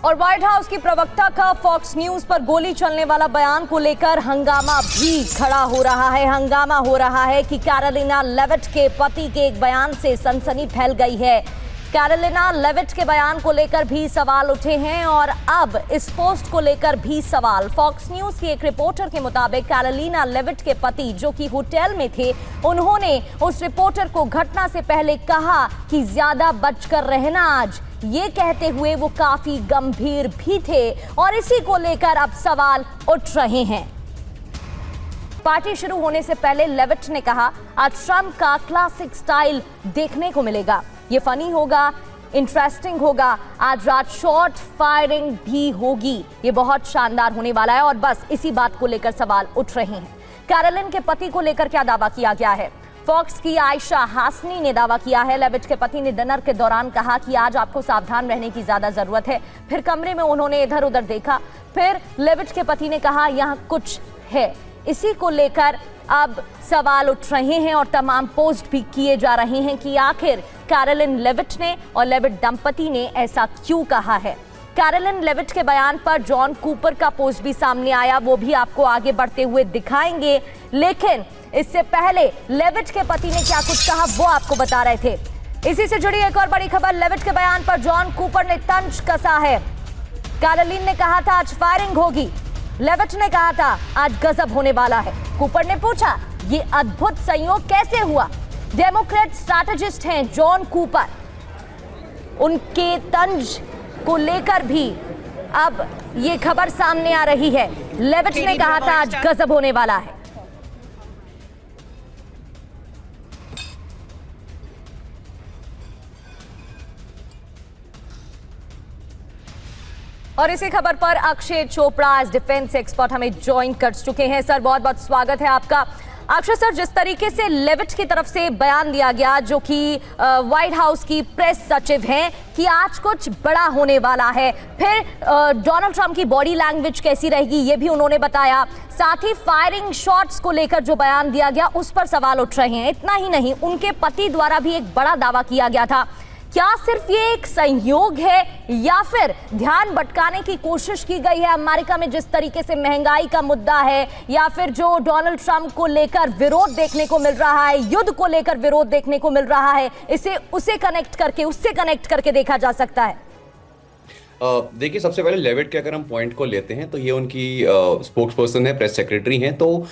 और white house की प्रवक्ता का फॉक्स न्यूज पर गोली चलने वाला बयान को लेकर हंगामा भी खड़ा हो रहा है। हंगामा हो रहा है कि कैरोलिना लेविट के पति के एक बयान से सनसनी फैल गई है। कैरोलिना लेविट के बयान को लेकर भी सवाल उठे हैं और अब इस पोस्ट को लेकर भी सवाल। फॉक्स न्यूज की एक रिपोर्टर के मुताबिक कैरोलिना लेविट के पति जो कि होटल में थे, उन्होंने उस रिपोर्टर को घटना से पहले कहा कि ज्यादा बचकर रहना आज, ये कहते हुए वो काफी गंभीर भी थे और इसी को लेकर अब सवाल उठ रहे हैं। पार्टी शुरू होने से पहले लेविट ने कहा, आज ट्रंप का क्लासिक स्टाइल देखने को मिलेगा, ये फनी होगा, इंटरेस्टिंग होगा, आज रात शॉर्ट फायरिंग भी होगी, ये बहुत शानदार होने वाला है। और बस इसी बात को लेकर सवाल उठ रहे हैं। कैरोलिन के पति को लेकर क्या दावा किया गया है? फॉक्स की आयशा हासनी ने दावा किया है। लेविट के पति ने डिनर के दौरान कहा कि आज आपको सावधान रहने की ज्यादा जरूरत है। फिर कमरे में उन्होंने इधर उधर देखा। फिर लेविट के पति ने कहा यहाँ कुछ है। इसी को लेकर अब सवाल उठ रहे हैं और तमाम पोस्ट भी किए जा रहे हैं कि आखिर कैरोलिन लेविट ने और लेविट दंपति ने ऐसा क्यों कहा है। कैरोलिन लेविट के बयान पर जॉन कूपर का पोस्ट भी सामने आया, वो भी आपको आगे बढ़ते हुए दिखाएंगे। लेकिन इससे पहले लेविट के पति ने क्या कुछ कहा वो आपको बता रहे थे। इसी से जुड़ी एक और बड़ी खबर, लेविट के बयान पर जॉन कूपर ने तंज कसा है। कैरोलिन ने कहा था आज फायरिंग होगी, लेविट ने कहा था आज गजब होने वाला है। कूपर ने पूछा ये अद्भुत संयोग कैसे हुआ? डेमोक्रेट स्ट्रैटेजिस्ट हैं जॉन कूपर, उनके तंज को लेकर भी अब ये खबर सामने आ रही है। लेविट ने कहा था आज गजब होने वाला है। और इसी खबर पर Akshay Chopra as defence expert हमें ज्वाइन कर चुके हैं। सर बहुत बहुत स्वागत है आपका। अक्षय सर, जिस तरीके से लेविट की तरफ से बयान दिया गया, जो कि व्हाइट हाउस की प्रेस सचिव हैं, कि आज कुछ बड़ा होने वाला है, फिर डोनाल्ड ट्रंप की बॉडी लैंग्वेज कैसी रहेगी ये भी उन्होंने बताया, साथ ही फायरिंग शॉट्स को लेकर जो बयान दिया गया उस पर सवाल उठ रहे हैं। इतना ही नहीं, उनके पति द्वारा भी एक बड़ा दावा किया गया था। क्या सिर्फ ये एक संयोग है या फिर ध्यान भटकाने की कोशिश की गई है? अमेरिका में जिस तरीके से महंगाई का मुद्दा है या फिर जो डोनाल्ड ट्रंप को लेकर विरोध देखने को मिल रहा है, युद्ध को लेकर विरोध देखने को मिल रहा है, इसे उससे कनेक्ट करके देखा जा सकता है। देखिए, सबसे पहले लेविट के अगर हम पॉइंट को लेते हैं तो ये उनकी स्पोक्स पर्सन है, प्रेस सेक्रेटरी हैं। तो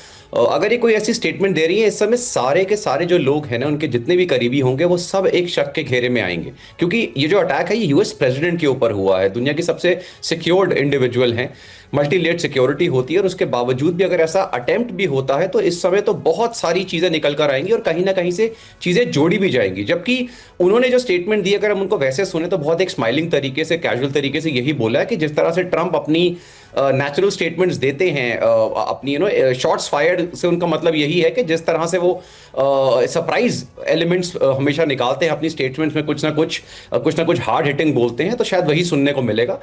अगर ये कोई ऐसी स्टेटमेंट दे रही है, इस समय सारे के सारे जो लोग हैं ना, उनके जितने भी करीबी होंगे वो सब एक शक के घेरे में आएंगे, क्योंकि ये जो अटैक है ये यूएस प्रेसिडेंट के ऊपर हुआ है। दुनिया की सबसे सिक्योर्ड इंडिविजुअल हैं, मल्टी लेयर सिक्योरिटी होती है, और उसके बावजूद भी अगर ऐसा अटेम्प्ट भी होता है तो इस समय तो बहुत सारी चीजें निकल कर आएंगी और कहीं ना कहीं से चीजें जोड़ी भी जाएंगी। जबकि उन्होंने जो स्टेटमेंट दी, अगर हम उनको वैसे सुने तो बहुत एक स्माइलिंग तरीके से, कैजुअल तरीके से यही बोला है कि जिस तरह से ट्रंप अपनी नेचुरल स्टेटमेंट्स देते हैं, अपनी शॉट्स फायर्ड से उनका मतलब यही है कि जिस तरह से वो सरप्राइज एलिमेंट्स हमेशा निकालते हैं अपनी स्टेटमेंट्स में, कुछ ना कुछ हार्ड हिटिंग बोलते हैं, तो शायद वही सुनने को मिलेगा।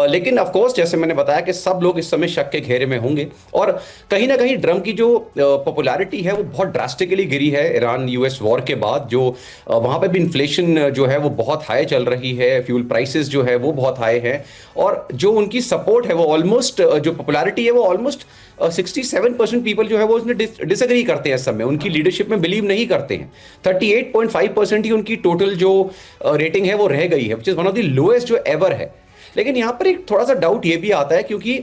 लेकिन ऑफ कोर्स जैसे मैंने बताया कि सब लोग इस समय शक के घेरे में होंगे और कहीं ना कहीं ट्रंप की जो पॉपुलैरिटी है वो बहुत ड्रास्टिकली गिरी है ईरान यूएस वॉर के बाद। जो वहां पे भी इन्फ्लेशन जो है वो बहुत हाई चल रही है, फ्यूल प्राइसेस जो है वो बहुत हाई है, और जो उनकी सपोर्ट है वो ऑलमोस्ट, जो पॉपुलैरिटी है वो ऑलमोस्ट 67% पीपल जो है वो उसने डिसएग्री करते हैं इस समय, उनकी लीडरशिप में बिलीव नहीं करते हैं। 38.5% ही उनकी टोटल जो रेटिंग है वो रह गई है, which is one of the lowest जो एवर है। लेकिन यहाँ पर एक थोड़ा सा डाउट ये भी आता है, क्योंकि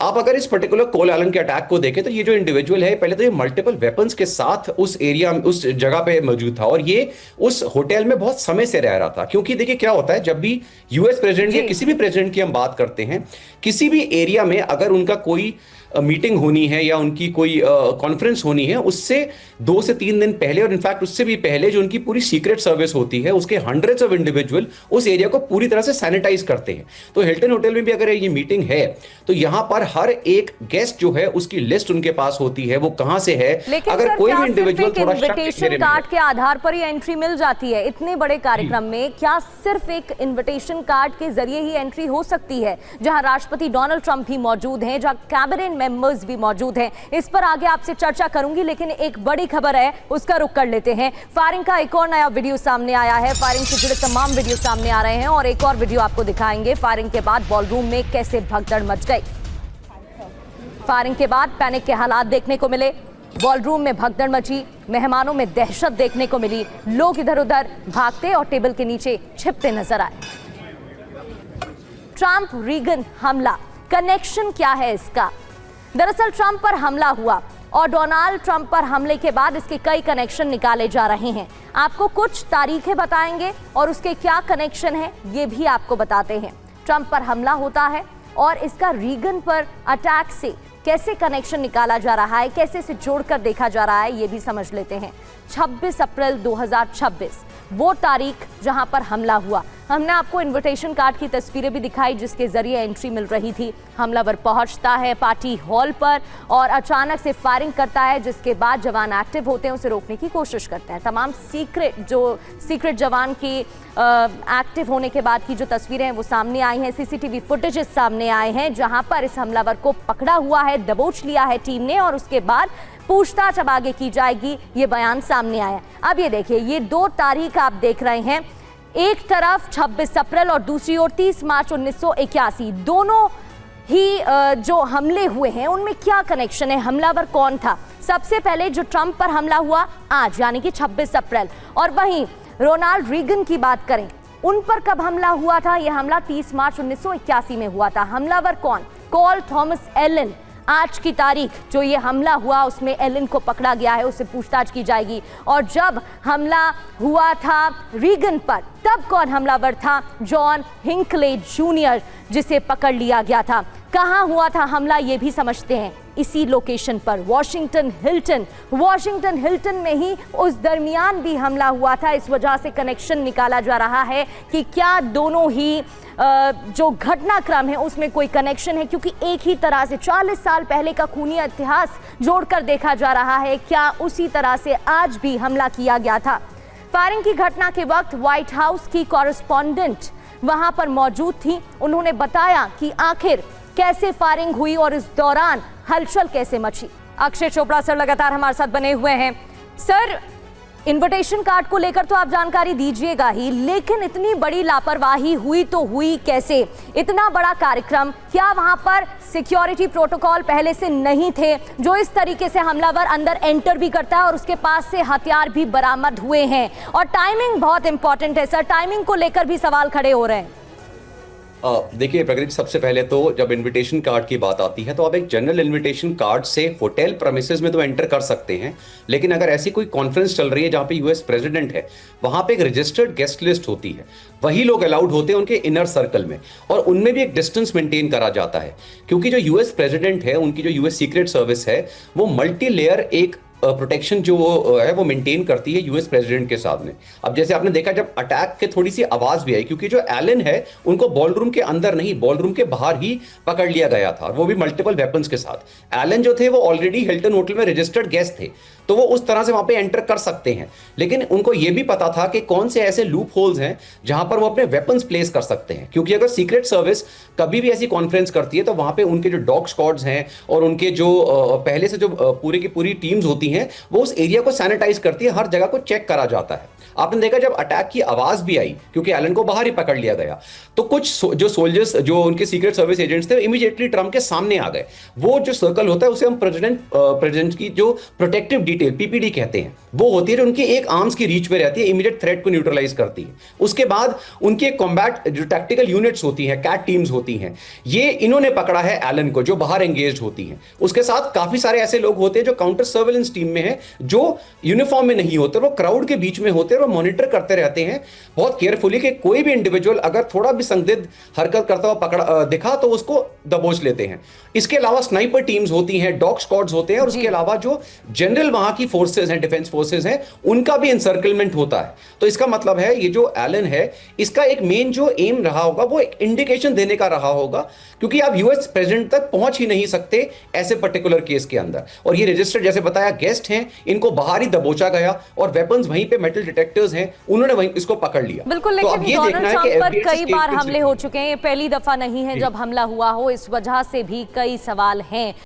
आप अगर इस पर्टिकुलर कोल एलन के अटैक को देखें तो ये जो इंडिविजुअल है, पहले तो ये मल्टीपल वेपन्स के साथ उस एरिया, उस जगह पे मौजूद था और ये उस होटल में बहुत समय से रह रहा था। क्योंकि देखिए क्या होता है, जब भी यूएस प्रेसिडेंट या किसी भी प्रेसिडेंट की हम बात करते हैं, किसी भी एरिया में अगर उनका कोई मीटिंग होनी है या उनकी कोई कॉन्फ्रेंस होनी है, उससे 2 से 3 दिन पहले और इनफैक्ट उससे भी पहले जो उनकी पूरी सीक्रेट सर्विस होती है, उसके हंड्रेड्स ऑफ इंडिविजुअल उस एरिया को पूरी तरह से सैनिटाइज करते हैं। तो हिल्टन होटल में भी अगर ये मीटिंग है तो यहां पर हर एक गेस्ट जो है उसकी लिस्ट उनके पास होती है, वो कहां से है। अगर कोई भी इंडिविजुअल थोड़ा इन्विटेशन कार्ड के आधार पर ही एंट्री मिल जाती है इतने बड़े कार्यक्रम में, क्या सिर्फ एक इन्विटेशन कार्ड के जरिए ही एंट्री हो सकती है, जहां राष्ट्रपति डोनाल्ड ट्रंप भी मौजूद हैं, जहां कैबिनेट मेंबर्स भी मौजूद हैं। इस पर आगे आपसे चर्चा करूंगी, लेकिन एक बड़ी खबर है, उसका रुख कर लेते हैं। फायरिंग का एक और नया वीडियो सामने आया है। फायरिंग से जुड़े तमाम वीडियो सामने आ रहे हैं और एक और वीडियो आपको दिखाएंगे। फायरिंग के बाद बॉलरूम में कैसे भगदड़ मच गई। फायरिंग के बाद पैनिक के हालात देखने को मिले, बॉलरूम में भगदड़ मची, मेहमानों में दहशत देखने को मिली, लोग इधर उधर भागते और टेबल के नीचे छिपते नजर आए। ट्रंप रीगन हमला, कनेक्शन क्या है इसका? दरअसल ट्रंप पर हमला हुआ और डोनाल्ड ट्रंप पर हमले के बाद इसके कई कनेक्शन निकाले जा रहे हैं। आपको कुछ तारीखें बताएंगे और उसके क्या कनेक्शन है ये भी आपको बताते हैं। ट्रंप पर हमला होता है और इसका रीगन पर अटैक से कैसे कनेक्शन निकाला जा रहा है, कैसे इसे जोड़कर देखा जा रहा है, ये भी समझ लेते हैं। 26 अप्रैल 2026 वो तारीख जहां पर हमला हुआ। हमने आपको इनविटेशन कार्ड की तस्वीरें भी दिखाई जिसके जरिए एंट्री मिल रही थी। हमलावर पहुंचता है पार्टी हॉल पर और अचानक से फायरिंग करता है, जिसके बाद जवान एक्टिव होते हैं, उसे रोकने की कोशिश करते हैं। तमाम सीक्रेट जवान की एक्टिव होने के बाद की जो तस्वीरें हैं वो सामने आई हैं। सीसीटीवी फुटेजेस सामने आए हैं जहां पर इस हमलावर को पकड़ा हुआ है, दबोच लिया है टीम ने और उसके बाद पूछताछ अब आगे की जाएगी, ये बयान सामने आया। अब ये देखिए, ये 2 तारीख आप देख रहे हैं, एक तरफ 26 अप्रैल और दूसरी ओर 30 मार्च 1981। दोनों ही जो हमले हुए हैं उनमें क्या कनेक्शन है, हमलावर कौन था? सबसे पहले जो ट्रंप पर हमला हुआ आज यानी कि 26 अप्रैल, और वहीं रोनाल्ड रीगन की बात करें, उन पर कब हमला हुआ था? यह हमला 30 मार्च 1981 में हुआ था। हमलावर कौन? कॉल थॉमस एलन। आज की तारीख जो ये हमला हुआ उसमें एलन को पकड़ा गया है, उससे पूछताछ की जाएगी। और जब हमला हुआ था रीगन पर, तब कौन हमलावर था? जॉन हिंकले जूनियर, जिसे पकड़ लिया गया था। कहाँ हुआ था हमला ये भी समझते हैं, इसी लोकेशन पर, वॉशिंगटन हिल्टन में ही उस दरमियान भी हमला हुआ था। इस वजह से कनेक्शन निकाला जा रहा है कि क्या दोनों ही जो घटनाक्रम है उसमें कोई कनेक्शन है, क्योंकि एक ही तरह से 40 साल पहले का खूनी इतिहास जोड़कर देखा जा रहा है। क्या उसी तरह से आज भी हमला किया गया था? फायरिंग की घटना के वक्त व्हाइट हाउस की कॉरेस्पॉन्डेंट वहां पर मौजूद थी। उन्होंने बताया कि आखिर कैसे फायरिंग हुई और इस दौरान हलचल कैसे मची। अक्षय चोपड़ा सर लगातार हमारे साथ बने हुए हैं। सर, इनविटेशन कार्ड को लेकर तो आप जानकारी दीजिएगा ही, लेकिन इतनी बड़ी लापरवाही हुई तो हुई कैसे? इतना बड़ा कार्यक्रम, क्या वहां पर सिक्योरिटी प्रोटोकॉल पहले से नहीं थे जो इस तरीके से हमलावर अंदर एंटर भी करता है और उसके पास से हथियार भी बरामद हुए हैं? और टाइमिंग बहुत इंपॉर्टेंट है सर, टाइमिंग को लेकर भी सवाल खड़े हो रहे हैं। देखिए प्रगति, सबसे पहले तो जब इनविटेशन कार्ड की बात आती है तो आप एक जनरल इनविटेशन कार्ड से होटल प्रेमिसेस में तो एंटर कर सकते हैं, लेकिन अगर ऐसी कोई कॉन्फ्रेंस चल रही है जहां पे यूएस प्रेसिडेंट है, वहां पे एक रजिस्टर्ड गेस्ट लिस्ट होती है, वही लोग अलाउड होते हैं उनके इनर सर्कल में, और उनमें भी एक डिस्टेंस मेंटेन करा जाता है, क्योंकि जो यूएस प्रेसिडेंट है, उनकी जो यूएस सीक्रेट सर्विस है, वो मल्टी लेयर एक प्रोटेक्शन जो है वो मेंटेन करती है यूएस प्रेसिडेंट के सामने। अब जैसे आपने देखा, जब अटैक के थोड़ी सी आवाज भी आई, क्योंकि जो एलन है उनको बॉलरूम के अंदर नहीं, बॉलरूम के बाहर ही पकड़ लिया गया था, वो भी मल्टीपल वेपन्स के साथ। एलन जो थे वो ऑलरेडी हिल्टन होटल में रजिस्टर्ड गेस्ट थे, तो वो उस तरह से वहां पे एंटर कर सकते हैं, लेकिन उनको ये भी पता था कि कौन से ऐसे लूप होल्स हैं जहां पर वो अपने वेपन्स प्लेस कर सकते हैं, क्योंकि अगर सीक्रेट सर्विस कभी भी ऐसी कॉन्फ्रेंस करती है तो वहां पे उनके जो डॉग स्क्वाड्स हैं और उनके जो पहले से जो पूरी की पूरी टीम्स होती हैं, वो उस एरिया को सैनिटाइज करती है, हर जगह को चेक करा जाता है। आपने देखा जब अटैक की आवाज भी आई, क्योंकि एलन को बाहर ही पकड़ लिया गया, तो कुछ जो सोल्जर्स, जो उनके सीक्रेट सर्विस एजेंट्स थे, इमीडिएटली ट्रंप के सामने आ गए। वो जो सर्कल होता है उसे हम प्रेसिडेंट की जो प्रोटेक्टिव डिटेल पीपीडी कहते हैं, वो होती है जो उनकी एक आर्म्स की रीच में रहती है, इमीडिएट थ्रेट को न्यूट्रलाइज करती है। उसके बाद उनकी कॉम्बैट जो टैक्टिकल यूनिट्स होती हैं, कैट टीम्स होती हैं, ये इन्होंने पकड़ा है एलन को, जो बाहर एंगेज होती हैं। उसके साथ काफी सारे ऐसे लोग होते हैं जो काउंटर सर्वेलेंस टीम में है, जो यूनिफॉर्म में नहीं होते, वो क्राउड के बीच में होते हैं और मॉनिटर करते रहते हैं बहुत केयरफुली कि कोई भी इंडिविजुअल अगर थोड़ा भी संदिग्ध हरकत करता हुआ दिखा तो उसको दबोच लेते हैं। इसके अलावा स्नाइपर टीम्स होती हैं, डॉग स्क्वाड्स होते हैं, और उसके अलावा जो जनरल वहां की फोर्सेस हैं, डिफेंस फोर्सेस हैं, उनका भी एनसर्कलमेंट होता है। तो इसका मतलब है ये जो एलन है, इसका एक मेन जो एम रहा होगा वो एक इंडिकेशन देने का रहा होगा, क्योंकि आप यूएस प्रेसिडेंट तक पहुंच ही नहीं सकते ऐसे पर्टिकुलर केस के अंदर। और ये रजिस्टर्ड, जैसे बताया, गेस्ट हैं, इनको बाहर ही दबोचा गया और वेपन्स वहीं पे, मेटल डिटेक्टर्स हैं, उन्होंने वहीं इसको पकड़ लिया। बिल्कुल, तो अब लेकिन ये डोनाल्ड देखना है ट्रंप कि पर कई बार हमले हो चुके हैं, ये पहली दफा नहीं है जब हमला हुआ हो, इस वजह से भी कई सवाल हैं।